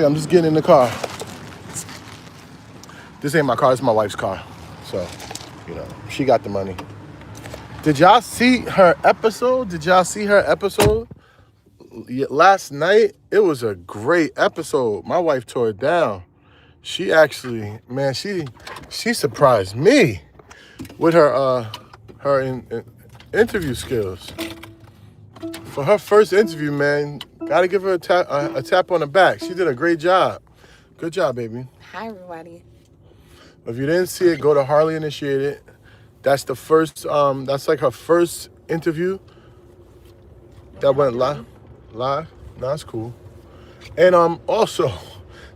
I'm just getting in the car. This ain't my car, it's my wife's car. So, she got the money. Did y'all see her episode? Last night, it was a great episode. My wife tore it down. She actually, man, she surprised me with her interview skills. For her first interview, man, gotta give her a tap on the back. She did a great job. Good job, baby. Hi, everybody. If you didn't see it, go to Harley Initiated. That's the first, that's like her first interview that went live. No, that's cool. And also,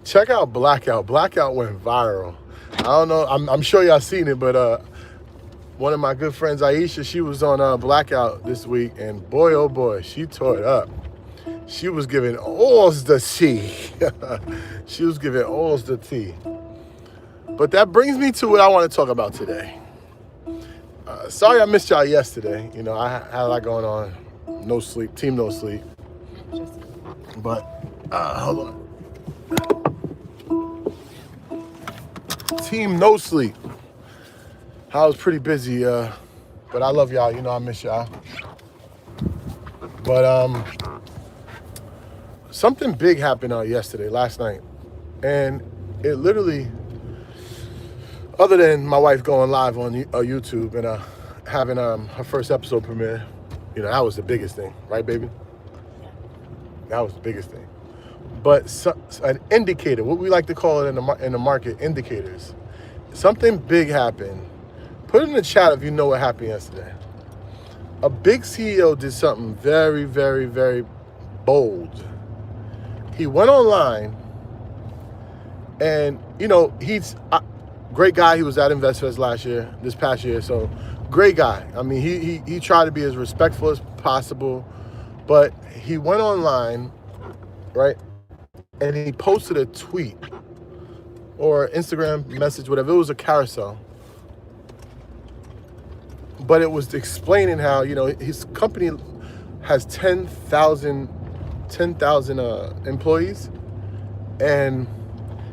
check out Blackout. Blackout went viral. I don't know, I'm sure y'all seen it, but one of my good friends, Aisha, she was on Blackout this week, and boy, oh boy, she tore it up. She was giving all the tea. She was giving all the tea. But that brings me to what I want to talk about today. Sorry I missed y'all yesterday. I had a lot going on. No sleep, team no sleep. But, hold on. Team no sleep. I was pretty busy, but I love y'all. I miss y'all. But something big happened last night. And it literally, other than my wife going live on YouTube and having her first episode premiere, that was the biggest thing, right, baby? That was the biggest thing. But an indicator, what we like to call it in the market, indicators. Something big happened. Put it in the chat if you know what happened yesterday. A big CEO did something very, very, very bold. He went online and, he's a great guy. He was at InvestFest this past year. So great guy. I mean, he tried to be as respectful as possible, but he went online, right? And he posted a tweet or Instagram message, whatever. It was a carousel. But it was explaining how, his company has 10,000 employees, and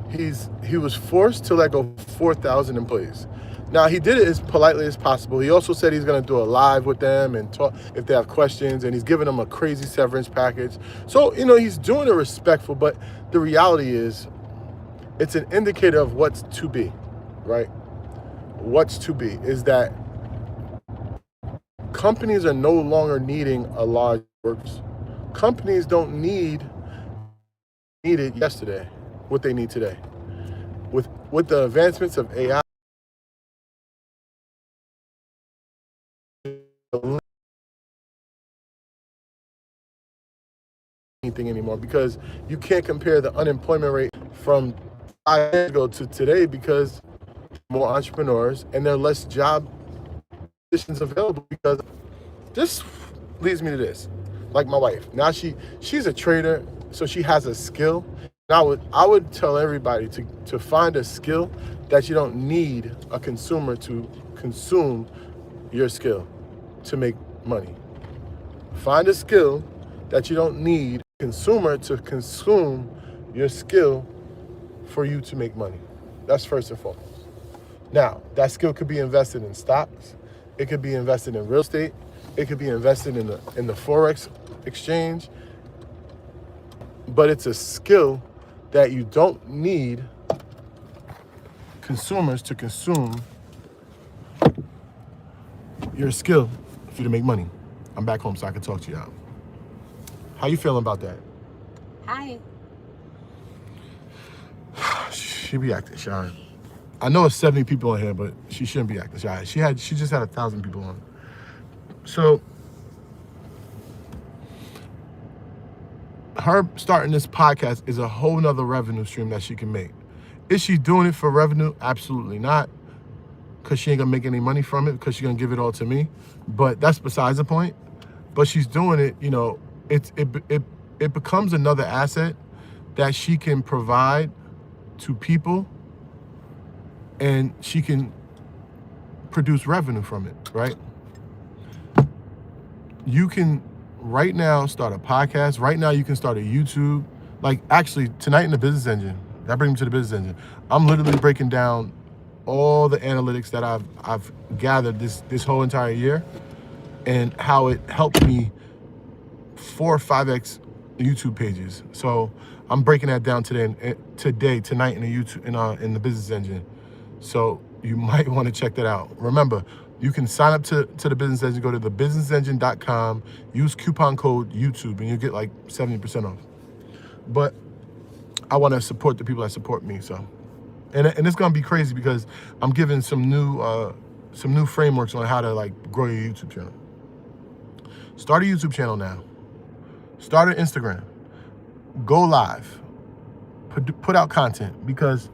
he was forced to let go 4,000 employees. Now, he did it as politely as possible. He also said he's going to do a live with them and talk if they have questions, and he's giving them a crazy severance package. So, he's doing it respectful, but the reality is it's an indicator of what's to be, right? What's to be is that companies are no longer needing a large workforce. Companies don't needed yesterday what they need today. With the advancements of AI, anything anymore, because you can't compare the unemployment rate from 5 years ago to today because more entrepreneurs and there are less job positions available. Because this leads me to this, like my wife. Now she's a trader, so she has a skill. And I would tell everybody to find a skill that you don't need a consumer to consume your skill to make money. Find a skill that you don't need a consumer to consume your skill for you to make money. That's first and foremost. Now, that skill could be invested in stocks. It could be invested in real estate. It could be invested in the Forex exchange. But it's a skill that you don't need consumers to consume your skill for you to make money. I'm back home so I can talk to you out. How you feeling about that? Hi. She be acting shy. I know it's 70 people in here, but she shouldn't be acting shy. She just had 1,000 people on. So her starting this podcast is a whole nother revenue stream that she can make. Is she doing it for revenue? Absolutely not, because she ain't gonna make any money from it, because she's gonna give it all to me. But that's besides the point. But she's doing it, it becomes another asset that she can provide to people, and she can produce revenue from it, right? You can right now start a podcast. Right now you can start a YouTube Like actually tonight in the business engine, that brings me to the business engine. I'm literally breaking down all the analytics that I've gathered this whole entire year and how it helped me 4 or 5x YouTube pages. So I'm breaking that down tonight in the YouTube in the business engine. So you might want to check that out. Remember, you can sign up to the business engine, go to thebusinessengine.com, use coupon code YouTube, and you get like 70% off. But I want to support the people that support me. So, and it's gonna be crazy because I'm giving some new frameworks on how to like grow your YouTube channel. Start a YouTube channel now. Start an Instagram. Go live. Put out content because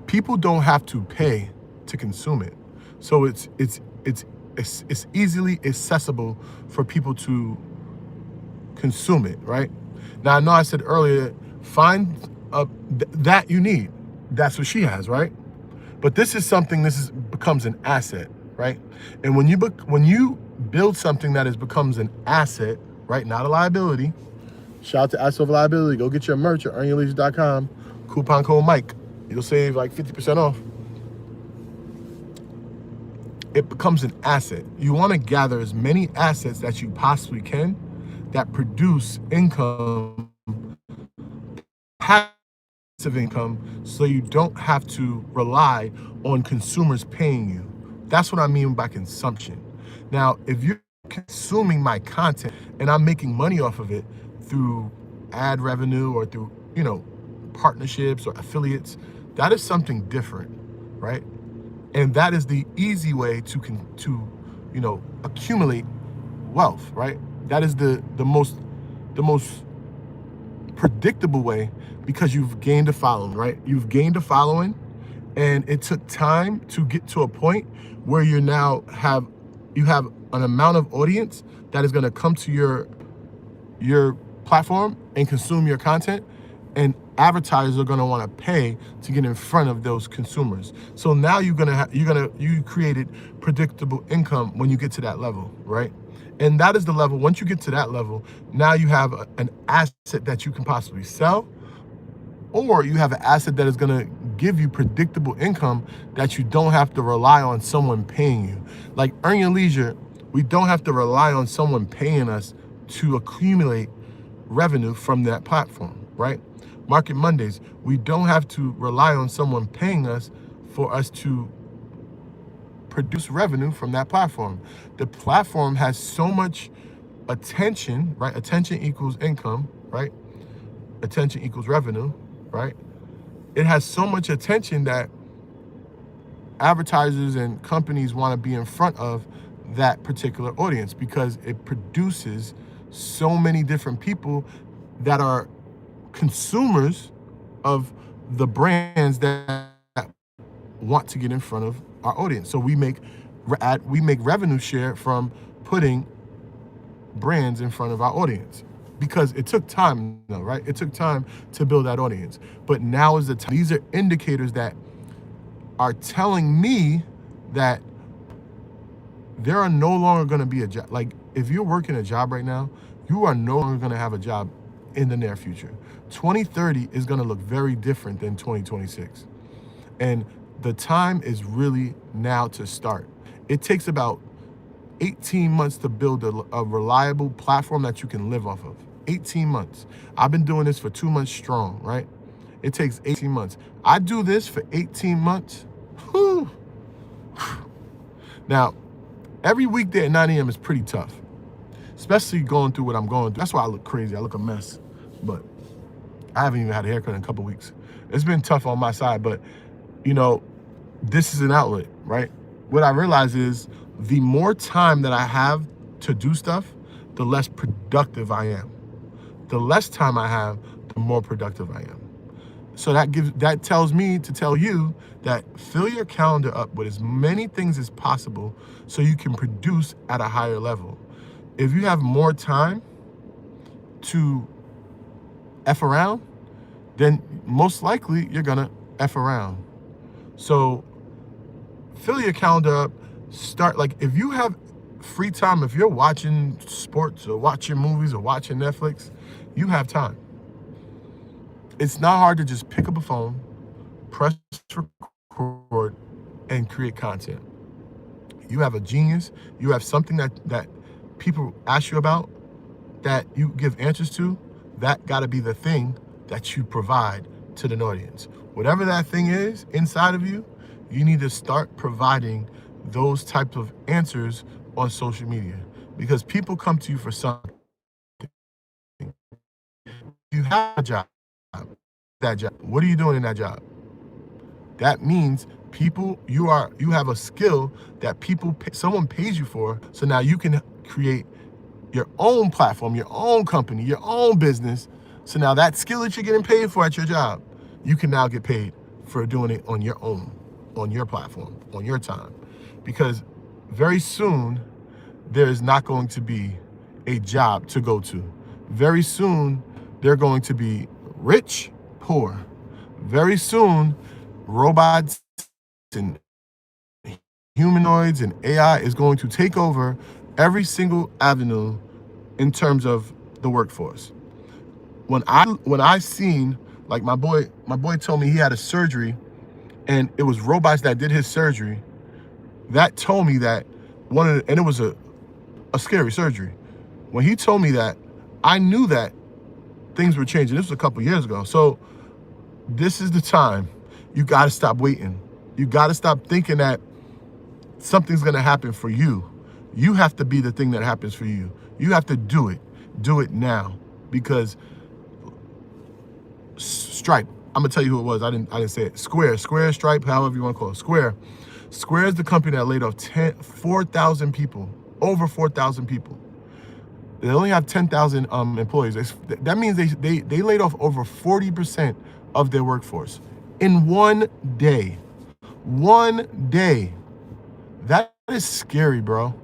people don't have to pay to consume it. So it's easily accessible for people to consume it, right? Now, I know I said earlier, find that you need. That's what she has, right? But this becomes an asset, right? And when you build something that becomes an asset, right, not a liability. Shout out to Asset Over Liability. Go get your merch at earnyourleisure.com. Coupon code Mike. You'll save like 50% off. It becomes an asset. You want to gather as many assets that you possibly can that produce income, passive income, so you don't have to rely on consumers paying you. That's what I mean by consumption. Now, if you're consuming my content and I'm making money off of it through ad revenue or through, partnerships or affiliates, that is something different, right? And that is the easy way to accumulate wealth, right? That is the most predictable way because you've gained a following, right? You've gained a following, and it took time to get to a point where you have an amount of audience that is going to come to your platform and consume your content, and advertisers are going to want to pay to get in front of those consumers. So now you created predictable income when you get to that level, right? And that is the level. Once you get to that level, now you have an asset that you can possibly sell, or you have an asset that is going to give you predictable income that you don't have to rely on someone paying you. Like Earn Your Leisure, we don't have to rely on someone paying us to accumulate revenue from that platform, right? Market Mondays, we don't have to rely on someone paying us for us to produce revenue from that platform. The platform has so much attention, right? Attention equals income, right? Attention equals revenue, right? It has so much attention that advertisers and companies want to be in front of that particular audience because it produces so many different people that are consumers of the brands that want to get in front of our audience. So we make revenue share from putting brands in front of our audience because it took time, right? It took time to build that audience. But now is the time. These are indicators that are telling me that there are no longer going to be a job. Like if you're working a job right now, you are no longer going to have a job in the near future. 2030 is going to look very different than 2026. And the time is really now to start. It takes about 18 months to build a reliable platform that you can live off of. 18 months. I've been doing this for 2 months strong, right? It takes 18 months. I do this for 18 months. Whew. Now, every weekday at 9 a.m. is pretty tough, especially going through what I'm going through. That's why I look crazy. I look a mess, but I haven't even had a haircut in a couple weeks. It's been tough on my side, but this is an outlet, right? What I realize is the more time that I have to do stuff, the less productive I am. The less time I have, the more productive I am. So that tells me to tell you that fill your calendar up with as many things as possible so you can produce at a higher level. If you have more time to F around, then most likely you're gonna F around. So fill your calendar up. Start, like, if you have free time, if you're watching sports or watching movies or watching Netflix, you have time. It's not hard to just pick up a phone, press record, and create content. You have a genius. You have something that people ask you about, that you give answers to. That got to be the thing that you provide to the audience. Whatever that thing is inside of you, you need to start providing those types of answers on social media, because people come to you for something. You have a job. That job. What are you doing in that job? That means you have a skill that someone pays you for. So now you can create your own platform, your own company, your own business. So now that skill that you're getting paid for at your job, you can now get paid for doing it on your own, on your platform, on your time. Because very soon, there's not going to be a job to go to. Very soon, they're going to be rich, poor. Very soon, robots and humanoids and AI is going to take over every single avenue in terms of the workforce. When I seen, like my boy told me he had a surgery and it was robots that did his surgery, that told me that and it was a scary surgery. When he told me that, I knew that things were changing. This was a couple years ago. So this is the time. You got to stop waiting. You got to stop thinking that something's going to happen for you. You have to be the thing that happens for you. You have to do it. Do it now. Because Stripe, I'm going to tell you who it was. I didn't say it. Square, Stripe, however you want to call it. Square is the company that laid off 4,000 people, over 4,000 people. They only have 10,000 employees. That means they laid off over 40% of their workforce in one day. One day. That is scary, bro.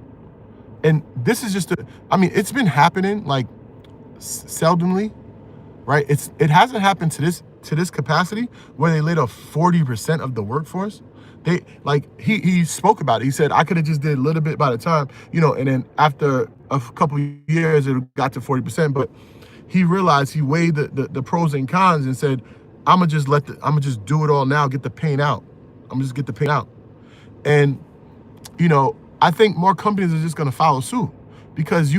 And this is just it's been happening like seldomly, right? It hasn't happened to this capacity where they laid off 40% of the workforce. He spoke about it. He said, I could have just did a little bit by the time, and then after a couple of years, it got to 40%. But he realized, he weighed the pros and cons and said, I'm gonna just do it all now, get the pain out. I'm gonna just get the pain out. And, I think more companies are just gonna follow suit, because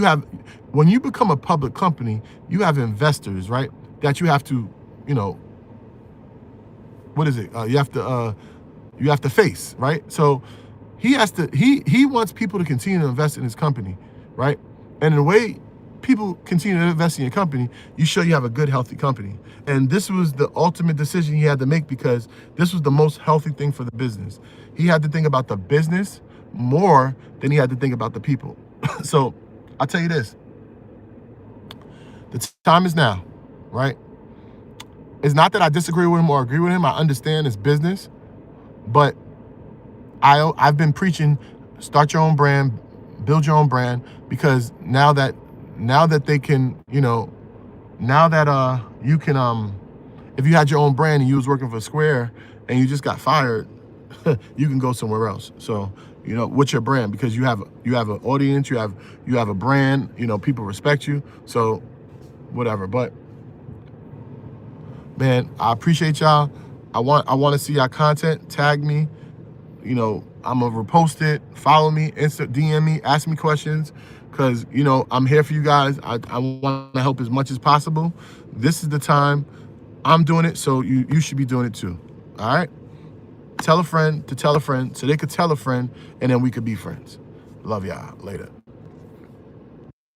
when you become a public company, you have investors, right? That you have to, what is it? You have to face, right? So he wants people to continue to invest in his company, right? And in a way, people continue to invest in your company, you show you have a good, healthy company. And this was the ultimate decision he had to make, because this was the most healthy thing for the business. He had to think about the business more than he had to think about the people. So I'll tell you this, the time is now, right? It's not that I disagree with him or agree with him. I understand it's business. But I've been preaching, start your own brand, build your own brand, because now that they can, now that you can, if you had your own brand and you was working for Square and you just got fired, you can go somewhere else. So, what's your brand? Because you have an audience, you have a brand, people respect you. So whatever. But man, I appreciate y'all. I want to see y'all content. Tag me. I'm gonna repost it. Follow me. DM me. Ask me questions, because I'm here for you guys. I want to help as much as possible. This is the time. I'm doing it, so you should be doing it too. All right. Tell a friend to tell a friend, so they could tell a friend, and then we could be friends. Love y'all. Later.